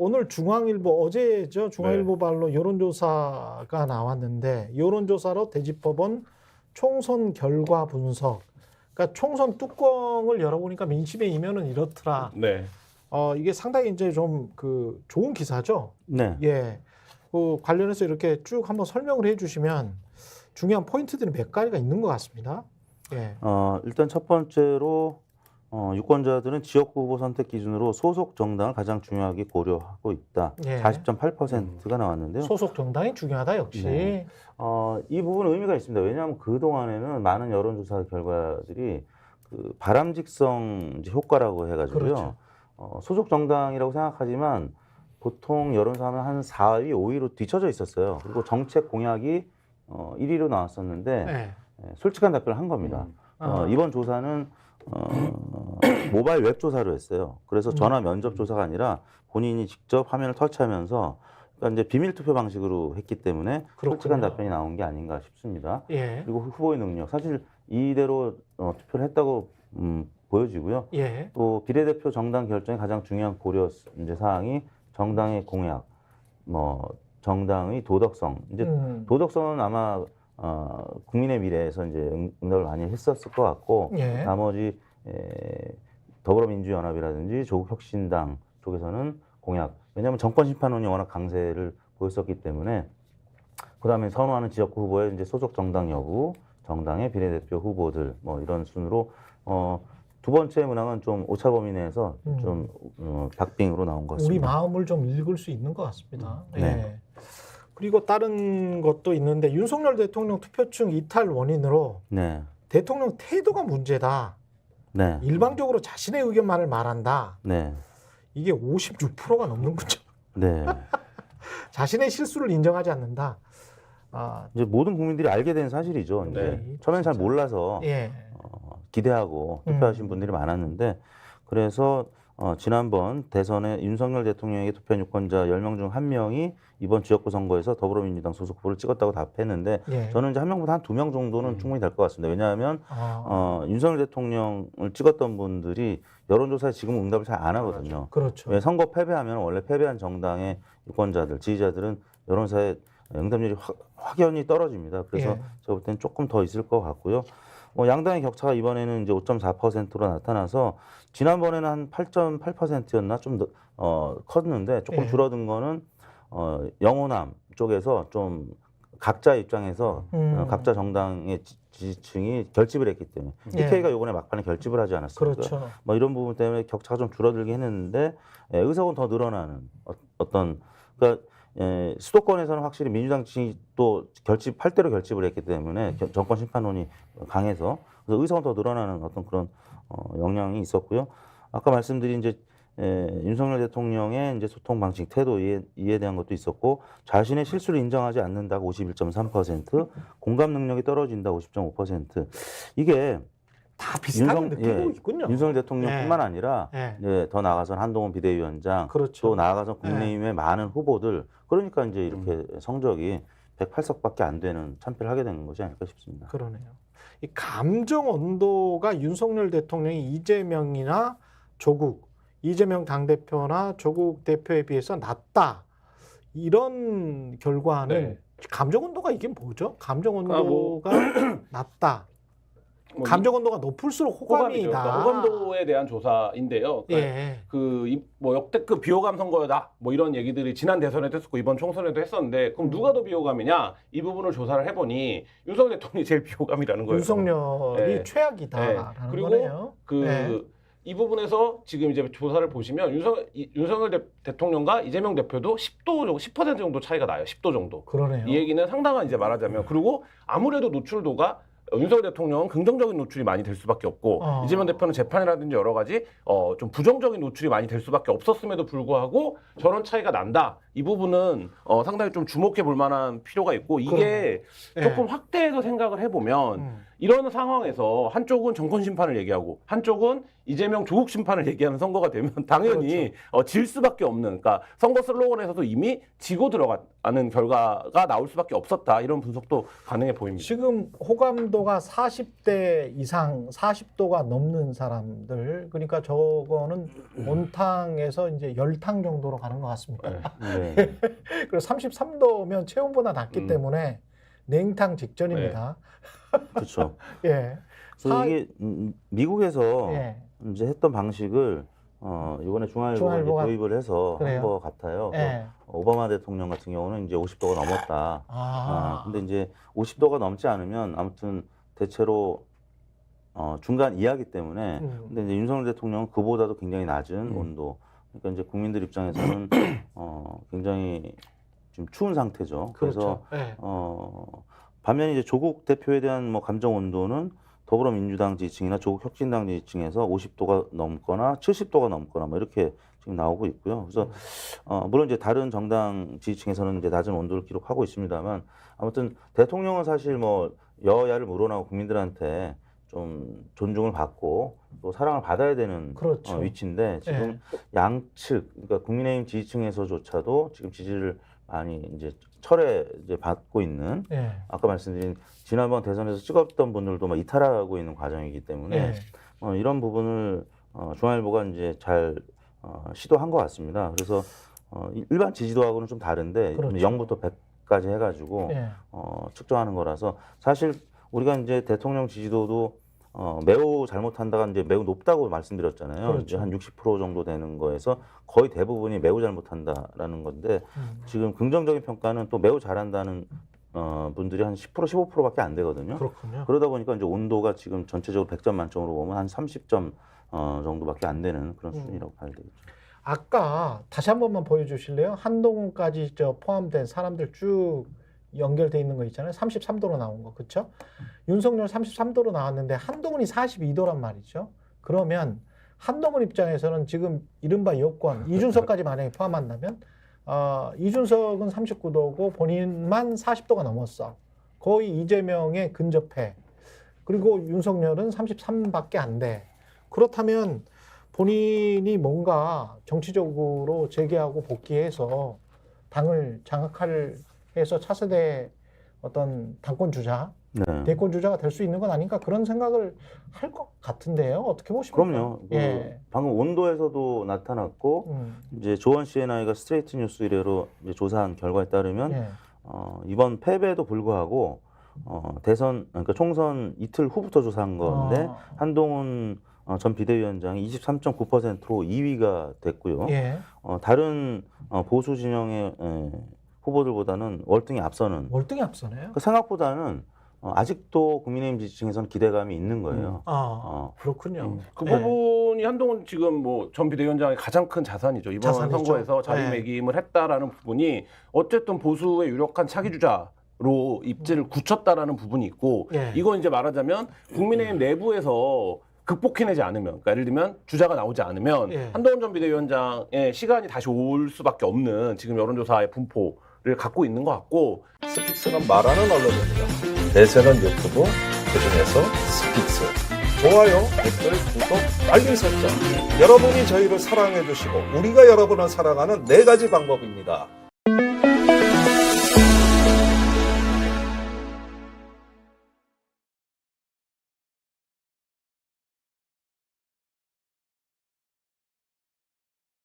오늘 중앙일보 어제죠. 중앙일보 네. 발로 여론조사가 나왔는데 여론조사로 대집법원 총선 결과 분석. 그러니까 총선 뚜껑을 열어보니까 민심의 이면은 이렇더라. 네. 이게 상당히 이제 좀 그 좋은 기사죠. 네. 예. 그 관련해서 이렇게 쭉 한번 설명을 해주시면 중요한 포인트들이 몇 가지가 있는 것 같습니다. 예. 일단 첫 번째로 유권자들은 지역구 후보 선택 기준으로 소속 정당을 가장 중요하게 고려하고 있다. 예. 40.8%가 나왔는데요. 소속 정당이 중요하다 역시. 네. 이 부분은 의미가 있습니다. 왜냐하면 그 동안에는 많은 여론조사 결과들이 그 바람직성 이제 효과라고 해가지고요. 그렇죠. 소속 정당이라고 생각하지만 보통 여론조사하면 한 4위, 5위로 뒤쳐져 있었어요. 그리고 정책 공약이 1위로 나왔었는데 네. 솔직한 답변을 한 겁니다. 이번 조사는 모바일 웹 조사로 했어요. 그래서 전화 면접 조사가 아니라 본인이 직접 화면을 터치하면서 그러니까 이제 비밀 투표 방식으로 했기 때문에 솔직한 그렇군요. 답변이 나온 게 아닌가 싶습니다. 예. 그리고 후보의 능력, 사실 이대로 투표를 했다고 보여지고요. 예. 또 비례대표 정당 결정의 가장 중요한 고려 이제 사항이 정당의 공약, 뭐 정당의 도덕성. 이제 도덕성은 아마 국민의 미래에서 이제 응답을 많이 했었을 것 같고 예. 나머지 더불어민주연합이라든지 조국혁신당 쪽에서는 공약. 왜냐하면 정권심판론이 워낙 강세를 보였었기 때문에 그다음에 선호하는 지역구 후보의 이제 소속 정당 여부, 정당의 비례대표 후보들 뭐 이런 순으로 두 번째 문항은 좀 오차 범위 내에서 좀 박빙으로 나온 것 같습니다. 우리 마음을 좀 읽을 수 있는 것 같습니다. 예. 네. 그리고 다른 것도 있는데 윤석열 대통령 투표층 이탈 원인으로 네, 대통령 태도가 문제다. 네, 일방적으로 자신의 의견만을 말한다. 네, 이게 56%가 넘는군요. 네. 자신의 실수를 인정하지 않는다. 이제 모든 국민들이 알게 된 사실이죠. 이제 네, 처음엔 잘 진짜. 몰라서 예. 기대하고 투표하신 분들이 많았는데 그래서 지난번 대선에 윤석열 대통령에게 투표한 유권자 10명 중 1명이 이번 지역구 선거에서 더불어민주당 소속 후보를 찍었다고 답했는데 예. 저는 이제 한 명보다 한 2명 정도는 충분히 될 것 같습니다. 왜냐하면 윤석열 대통령을 찍었던 분들이 여론조사에 지금 응답을 잘 안 하거든요. 그렇죠. 왜 선거 패배하면 원래 패배한 정당의 유권자들, 지지자들은 여론사에 응답률이 확연히 떨어집니다. 그래서 예. 제가 볼 때는 조금 더 있을 것 같고요. 양당의 격차가 이번에는 이제 5.4%로 나타나서 지난번에는 한 8.8%였나 좀 컸는데 조금 예. 줄어든 거는 영호남 쪽에서 좀 각자 입장에서 각자 정당의 지지층이 결집을 했기 때문에 예. TK가 이번에 막판에 결집을 하지 않았습니까? 그렇죠. 뭐 이런 부분 때문에 격차가 좀 줄어들긴 했는데 의석은 더 늘어나는 어떤 그러니까 수도권에서는 확실히 민주당 지지층이 또 결집할 대로 결집을 했기 때문에 정권 심판론이 강해서 그래서 의석은 더 늘어나는 어떤 그런 영향이 있었고요. 아까 말씀드린 이제 윤석열 대통령의 이제 소통 방식, 태도 이에 대한 것도 있었고 자신의 실수를 인정하지 않는다고 51.3%, 공감 능력이 떨어진다 50.5%. 이게 다 비슷하게 느끼고 있군요. 윤석열 대통령뿐만 예. 아니라 예. 이제 더 나아가서는 한동훈 비대위원장, 그렇죠. 또 나아가서 국민의힘의 많은 후보들, 그러니까 이제 이렇게 성적이 108석밖에 안 되는 참패를 하게 된 것이 아닐까 싶습니다. 그러네요. 이 감정 온도가 윤석열 대통령이 이재명이나 조국, 이재명 당대표나 조국 대표에 비해서 낮다. 이런 결과는 네. 감정 온도가 이게 뭐죠? 감정 온도가 낮다. 뭐 감정 온도가 높을수록 호감이죠. 호감이다. 그러니까 호감도에 대한 조사인데요. 그러니까 예. 뭐 역대급 비호감 선거다. 뭐 이런 얘기들이 지난 대선에도 했었고 이번 총선에도 했었는데 그럼 누가 더 비호감이냐? 이 부분을 조사를 해보니 윤석열 대통령이 제일 비호감이라는 거예요. 윤석열이 네. 최악이다라는 그리고 거네요. 이 부분에서 지금 이제 조사를 보시면 윤석열 대통령과 이재명 대표도 10% 정도 차이가 나요. 10도 정도. 그러네요. 이 얘기는 상당한 이제 말하자면 그리고 아무래도 노출도가 윤석열 대통령은 긍정적인 노출이 많이 될 수밖에 없고 이재명 대표는 재판이라든지 여러 가지 좀 부정적인 노출이 많이 될 수밖에 없었음에도 불구하고 저런 차이가 난다. 이 부분은 상당히 좀 주목해 볼 만한 필요가 있고 이게 그러네. 조금 확대해서 생각을 해보면 이런 상황에서 한쪽은 정권 심판을 얘기하고 한쪽은 이재명 조국 심판을 얘기하는 선거가 되면 당연히 질 수밖에 없는, 그러니까 선거 슬로건에서도 이미 지고 들어가는 결과가 나올 수밖에 없었다, 이런 분석도 가능해 보입니다. 지금 호감도가 40대 이상, 40도가 넘는 사람들, 그러니까 저거는 온탕에서 이제 열탕 정도로 가는 것 같습니다. 네. 네. 그리고 33도면 체온보다 낮기 때문에 냉탕 직전입니다. 그렇죠. 예. 그래서 이게 미국에서 예. 이제 했던 방식을 이번에 중앙일보가 이제 도입을 해서 그래요? 한 것 같아요. 예. 오바마 대통령 같은 경우는 이제 50도가 넘었다. 근데 이제 50도가 넘지 않으면 아무튼 대체로 중간 이하기 때문에 근데 이제 윤석열 대통령은 그보다도 굉장히 낮은 온도. 그러니까 이제 국민들 입장에서는 굉장히 좀 추운 상태죠. 그래서 그렇죠. 예. 반면에 이제 조국 대표에 대한 뭐 감정 온도는 더불어민주당 지지층이나 조국 혁신당 지지층에서 50도가 넘거나 70도가 넘거나 뭐 이렇게 지금 나오고 있고요. 그래서 물론 이제 다른 정당 지지층에서는 이제 낮은 온도를 기록하고 있습니다만 아무튼 대통령은 사실 뭐 여야를 물어나고 국민들한테 좀 존중을 받고 또 사랑을 받아야 되는 그렇죠. 위치인데 지금 양측, 그러니까 국민의힘 지지층에서조차도 지금 지지를 많이 이제 철회 이제 받고 있는, 예. 아까 말씀드린 지난번 대선에서 찍었던 분들도 막 이탈하고 있는 과정이기 때문에 예. 이런 부분을 중앙일보가 이제 잘 시도한 것 같습니다. 그래서 일반 지지도하고는 좀 다른데 그렇죠. 0부터 100까지 해가지고 예. 측정하는 거라서 사실 우리가 이제 대통령 지지도도 매우 잘못한다가 이제 매우 높다고 말씀드렸잖아요. 그렇죠. 이제 한 60% 정도 되는 거에서 거의 대부분이 매우 잘못한다라는 건데 지금 긍정적인 평가는 또 매우 잘한다는 분들이 한 10% 15%밖에 안 되거든요. 그렇군요. 그러다 보니까 이제 온도가 지금 전체적으로 100점 만점으로 보면 한 30점 정도밖에 안 되는 그런 수준이라고 봐야 되겠죠. 아까 다시 한 번만 보여주실래요? 한동훈까지 포함된 사람들 쭉 연결돼 있는 거 있잖아요. 33도로 나온 거, 그렇죠? 윤석열 33도로 나왔는데 한동훈이 42도란 말이죠. 그러면 한동훈 입장에서는 지금 이른바 여권 이준석까지 만약에 포함한다면 이준석은 39도고 본인만 40도가 넘었어. 거의 이재명에 근접해. 그리고 윤석열은 33밖에 안 돼. 그렇다면 본인이 뭔가 정치적으로 재개하고 복귀해서 당을 장악할 해서 차세대 어떤 당권 주자, 네. 대권 주자가 될 수 있는 건 아닌가, 그런 생각을 할 것 같은데요. 어떻게 보십니까? 그럼요. 예. 방금 온도에서도 나타났고 이제 조원 CNI가 스트레이트 뉴스 이래로 이제 조사한 결과에 따르면 예. 이번 패배에도 불구하고 대선, 그러니까 총선 이틀 후부터 조사한 건데 한동훈 전 비대위원장이 23.9%로 2위가 됐고요. 예. 다른 보수 진영의 후보들보다는 월등히 앞서는. 월등히 앞서네요. 그 생각보다는 아직도 국민의힘 지지층에서는 기대감이 있는 거예요. 그렇군요. 그 예. 부분이 한동훈 지금 뭐 전 비대위원장의 가장 큰 자산이죠. 이번 자산이죠. 선거에서 네. 자리매김을 했다라는 부분이 어쨌든 보수의 유력한 차기 주자로 입지를 굳혔다라는 부분이 있고, 예. 이건 이제 말하자면 국민의힘 내부에서 극복해내지 않으면, 그러니까 예를 들면 주자가 나오지 않으면 예. 한동훈 전 비대위원장의 시간이 다시 올 수밖에 없는 지금 여론조사의 분포를 갖고 있는 것 같고, 스픽스는 말하는 언론입니다. 대세는 유튜브, 그중에서 스픽스. 좋아요, 댓글, 구독, 알림 설정. 여러분이 저희를 사랑해 주시고 우리가 여러분을 사랑하는 4가지 방법입니다.